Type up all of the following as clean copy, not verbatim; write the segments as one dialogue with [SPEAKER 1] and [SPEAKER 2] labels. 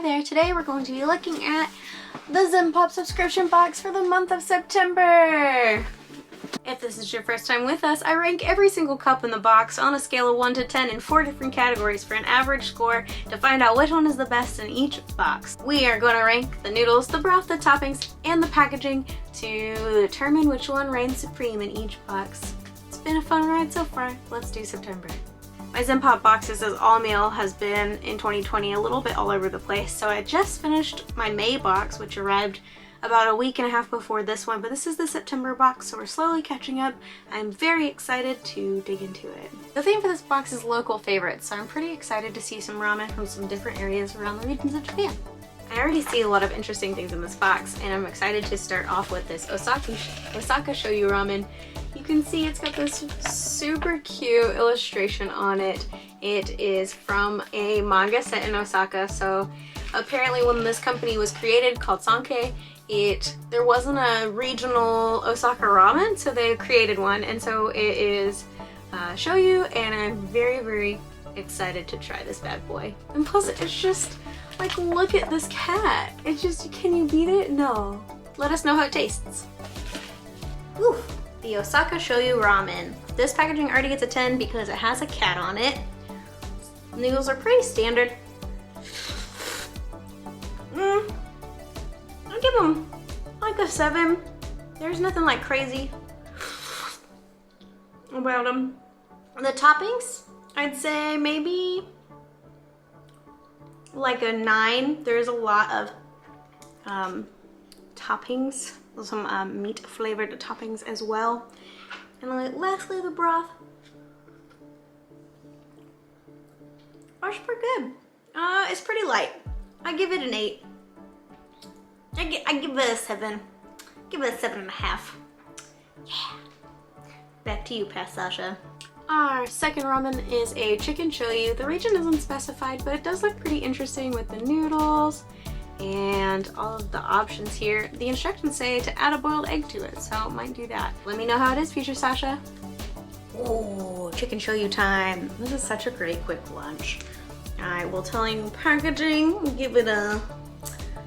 [SPEAKER 1] there, today we're going to be looking at the Zenpop subscription box for the month of September. If this is your first time with us, I rank every single cup in the box on a scale of 1 to 10 in 4 different categories for an average score to find out which one is the best in each box. We are going to rank the noodles, the broth, the toppings, and the packaging to determine which one reigns supreme in each box. It's been a fun ride so far. Let's do September. My Zenpop boxes as all meal has been in 2020 a little bit all over the place, so I just finished my May box, which arrived about a week and a half before this one, but this is the September box, so we're slowly catching up. I'm very excited to dig into it. The theme for this box is local favorites, so I'm pretty excited to see some ramen from some different areas around the regions of Japan. I already see a lot of interesting things in this box, and I'm excited to start off with this Osaka Shoyu ramen. You can see it's got this super cute illustration on it. It is from a manga set in Osaka, so apparently when this company was created, called Sankei, there wasn't a regional Osaka ramen, so they created one, and so it is shoyu, and I'm very, very excited to try this bad boy. And plus it's just, like, look at this cat. It's just, can you beat it? No. Let us know how it tastes. Whew. The Osaka Shoyu ramen. This packaging already gets a 10 because it has a cat on it. Noodles are pretty standard. I'll give them like a 7. There's nothing like crazy about them. The toppings, I'd say maybe like a 9. There's a lot of toppings, some meat flavored toppings as well. And lastly, the broth. It's pretty good. It's pretty light. I give it an 8. I give it a 7. Give it a 7.5. Yeah. Back to you, Sasha. Our second ramen is a chicken shoyu. The region isn't specified, but it does look pretty interesting with the noodles and all of the options here. The instructions say to add a boiled egg to it, so I might do that. Let me know how it is, future Sasha. Oh, chicken shoyu time. This is such a great quick lunch. I will tell you packaging, give it a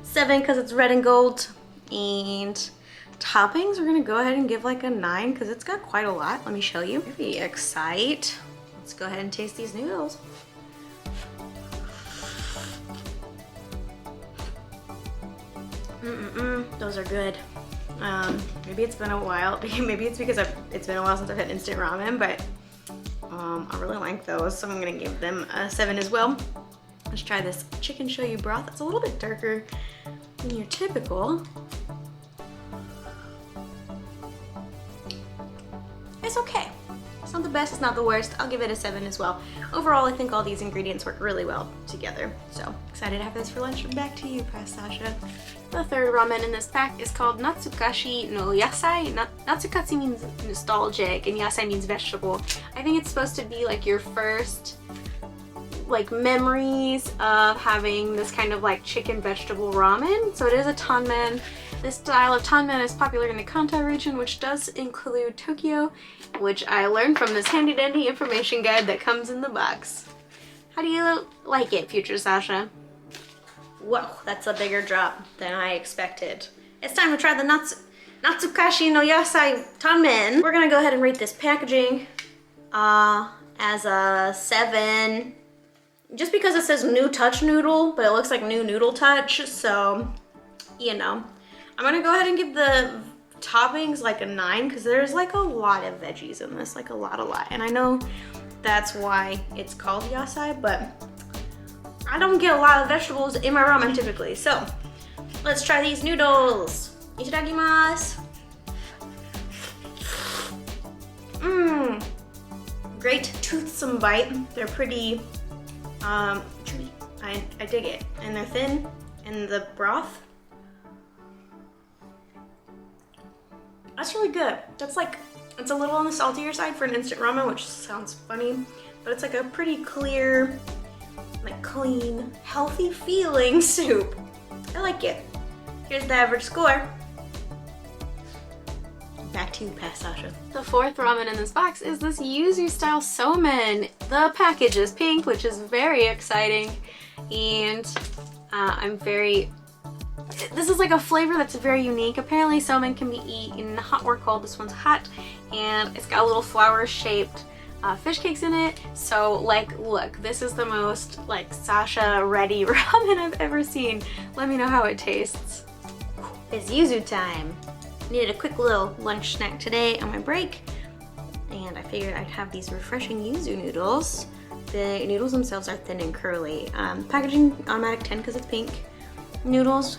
[SPEAKER 1] 7 because it's red and gold. And toppings, we're gonna go ahead and give like a 9 because it's got quite a lot. Let me show you. Very excited. Let's go ahead and taste these noodles. Those are good. Maybe it's been a while. Maybe it's because it's been a while since I've had instant ramen, but I really like those, so I'm gonna give them a 7 as well. Let's try this chicken shoyu broth. It's a little bit darker than your typical. It's okay. It's not the best, it's not the worst. I'll give it a 7 as well. Overall, I think all these ingredients work really well together. So excited to have this for lunch. Back to you, Sasha. The third ramen in this pack is called Natsukashi no Yasai. Natsukashi means nostalgic and yasai means vegetable. I think it's supposed to be like your first memories of having this kind of like chicken vegetable ramen. So it is a tanmen. This style of tanmen is popular in the Kanto region, which does include Tokyo, which I learned from this handy dandy information guide that comes in the box. How do you like it, future Sasha? Whoa, that's a bigger drop than I expected. It's time to try the Natsukashi no Yasai tanmen. We're gonna go ahead and rate this packaging as a 7. Just because it says new touch noodle, but it looks like new noodle touch, so, you know. I'm gonna go ahead and give the toppings like a 9 because there's like a lot of veggies in this, like a lot. And I know that's why it's called yasai, but I don't get a lot of vegetables in my ramen typically. So let's try these noodles. Itadakimasu. Great toothsome bite. They're pretty chewy. I dig it. And they're thin. And the broth, that's really good. That's like, it's a little on the saltier side for an instant ramen, which sounds funny, but it's like a pretty clear, like clean, healthy feeling soup. I like it. Here's the average score. Back to you, Sasha. The fourth ramen in this box is this Yuzu Style Salmon. The package is pink, which is very exciting, and This is like a flavor that's very unique. Apparently salmon can be eaten hot or cold. This one's hot, and it's got little flower shaped fish cakes in it. So like, look, this is the most like Sasha ready ramen I've ever seen. Let me know how it tastes. It's yuzu time. Needed a quick little lunch snack today on my break, and I figured I'd have these refreshing yuzu noodles. The noodles themselves are thin and curly. Packaging automatic 10 because it's pink. Noodles.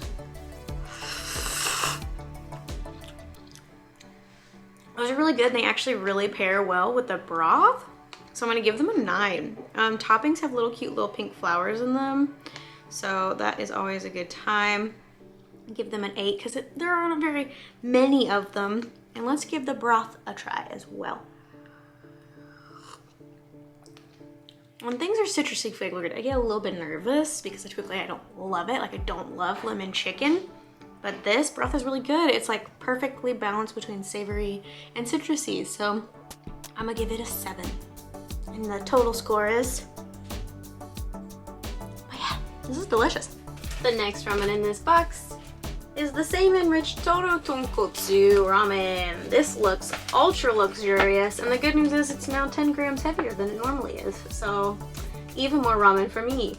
[SPEAKER 1] Those are really good, and they actually really pair well with the broth. So I'm gonna give them a 9. Toppings have cute little pink flowers in them, so that is always a good time. Give them an 8 because there aren't very many of them. And let's give the broth a try as well. When things are citrusy flavored, I get a little bit nervous because typically I don't love it. Like, I don't love lemon chicken, but this broth is really good. It's like perfectly balanced between savory and citrusy. So I'm gonna give it a 7. And the total score is, oh yeah, this is delicious. The next ramen in this box is the same enriched Tonkotsu ramen. This looks ultra luxurious, and the good news is it's now 10 grams heavier than it normally is, so even more ramen for me.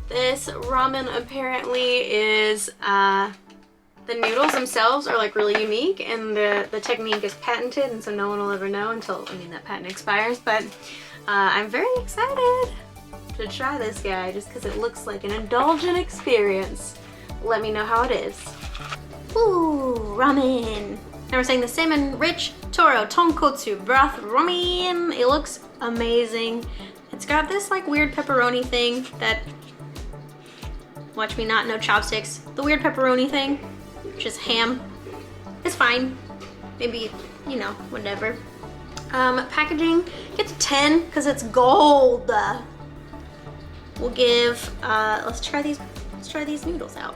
[SPEAKER 1] This ramen apparently is, the noodles themselves are like really unique, and the technique is patented, and so no one will ever know until, that patent expires, but I'm very excited to try this guy just because it looks like an indulgent experience. Let me know how it is. Ooh, ramen. Now we're saying the same enriched Tonkotsu broth ramen. It looks amazing. It's got this like weird pepperoni thing that, watch me not know chopsticks. The weird pepperoni thing, which is ham. It's fine. Maybe, whatever. Packaging gets a 10 because it's gold. We'll give, let's try these noodles out.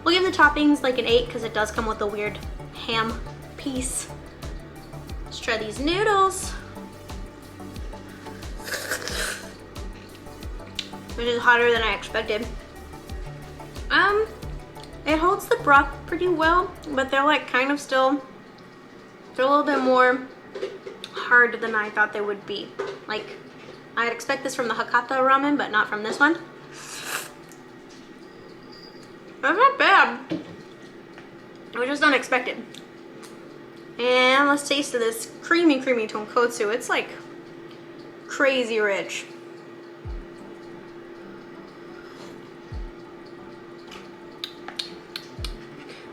[SPEAKER 1] We'll give the toppings like an 8 because it does come with a weird ham piece. Let's try these noodles, which is hotter than I expected. It holds the broth pretty well, but they're like they're a little bit more hard than I thought they would be. Like, I'd expect this from the Hakata ramen, but not from this one. That's not bad. It was just unexpected. And let's taste this creamy tonkotsu. It's like crazy rich.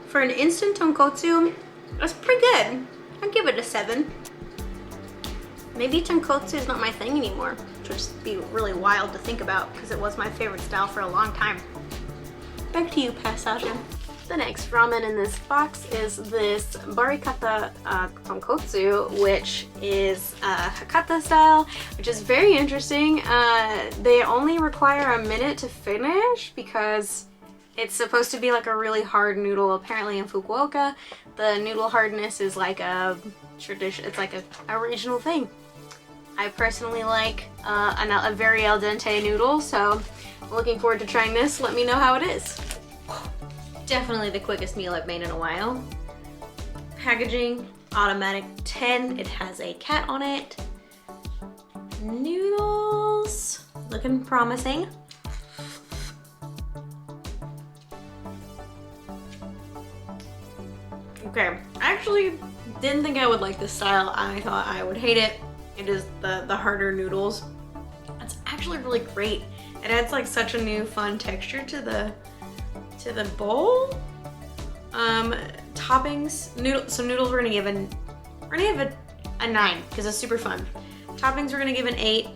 [SPEAKER 1] For an instant tonkotsu, that's pretty good. I'd give it a 7. Maybe tonkotsu is not my thing anymore, which would just be really wild to think about because it was my favorite style for a long time. Back to you, Sasha. The next ramen in this box is this Barikata Konkotsu, which is Hakata style, which is very interesting. They only require a minute to finish because it's supposed to be like a really hard noodle. Apparently in Fukuoka, the noodle hardness is like a tradition. It's like a regional thing. I personally like a very al dente noodle, so I'm looking forward to trying this. Let me know how it is. Definitely the quickest meal I've made in a while. Packaging, automatic 10. It has a cat on it. Noodles, looking promising. Okay, I actually didn't think I would like this style. I thought I would hate it. It is the harder noodles. It's actually really great. It adds like such a new fun texture to the bowl. Toppings, noodles we're gonna give a 9 because it's super fun. Toppings we're gonna give an 8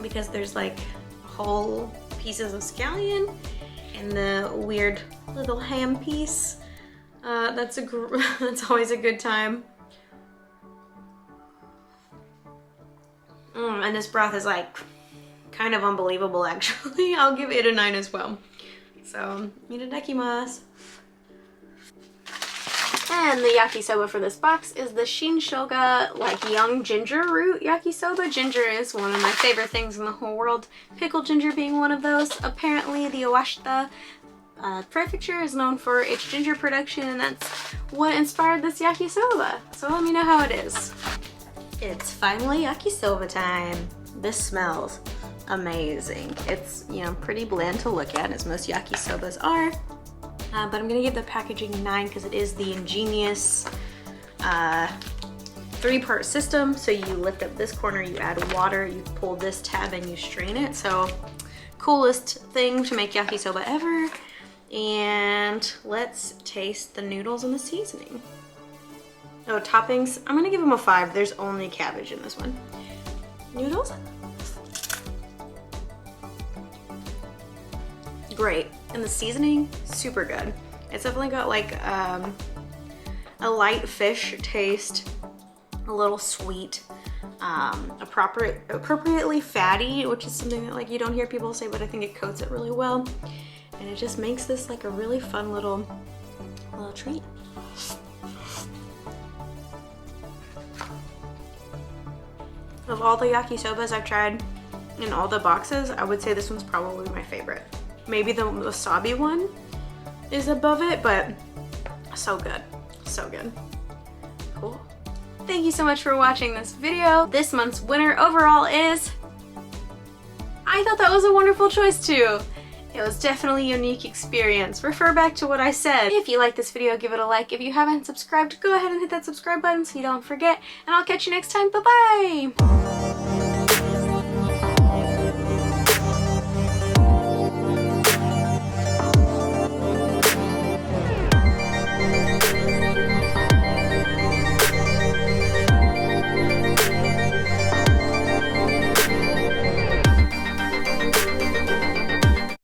[SPEAKER 1] because there's like whole pieces of scallion and the weird little ham piece. That's always a good time. And this broth is like kind of unbelievable actually. I'll give it a 9 as well. So, itadakimasu. And the yakisoba for this box is the Shinshoga, like young ginger root yakisoba. Ginger is one of my favorite things in the whole world. Pickled ginger being one of those. Apparently the Iwashita prefecture is known for its ginger production, and that's what inspired this yakisoba. So let me know how it is. It's finally yakisoba time. This smells amazing. It's, you know, pretty bland to look at, as most yakisobas are. But I'm gonna give the packaging a 9 because it is the ingenious 3-part system. So you lift up this corner, you add water, you pull this tab and you strain it. So coolest thing to make yakisoba ever. And let's taste the noodles and the seasoning. Oh, toppings, I'm gonna give them a 5. There's only cabbage in this one. Noodles? Great. And the seasoning, super good. It's definitely got like a light fish taste, a little sweet, appropriately fatty, which is something that like you don't hear people say, but I think it coats it really well. And it just makes this like a really fun little treat. Of all the yakisobas I've tried in all the boxes, I would say this one's probably my favorite. Maybe the wasabi one is above it, but so good, so good. Cool. Thank you so much for watching this video. This month's winner overall is... I thought that was a wonderful choice too. It was definitely a unique experience. Refer back to what I said. If you like this video, give it a like. If you haven't subscribed, go ahead and hit that subscribe button so you don't forget. And I'll catch you next time. Bye-bye!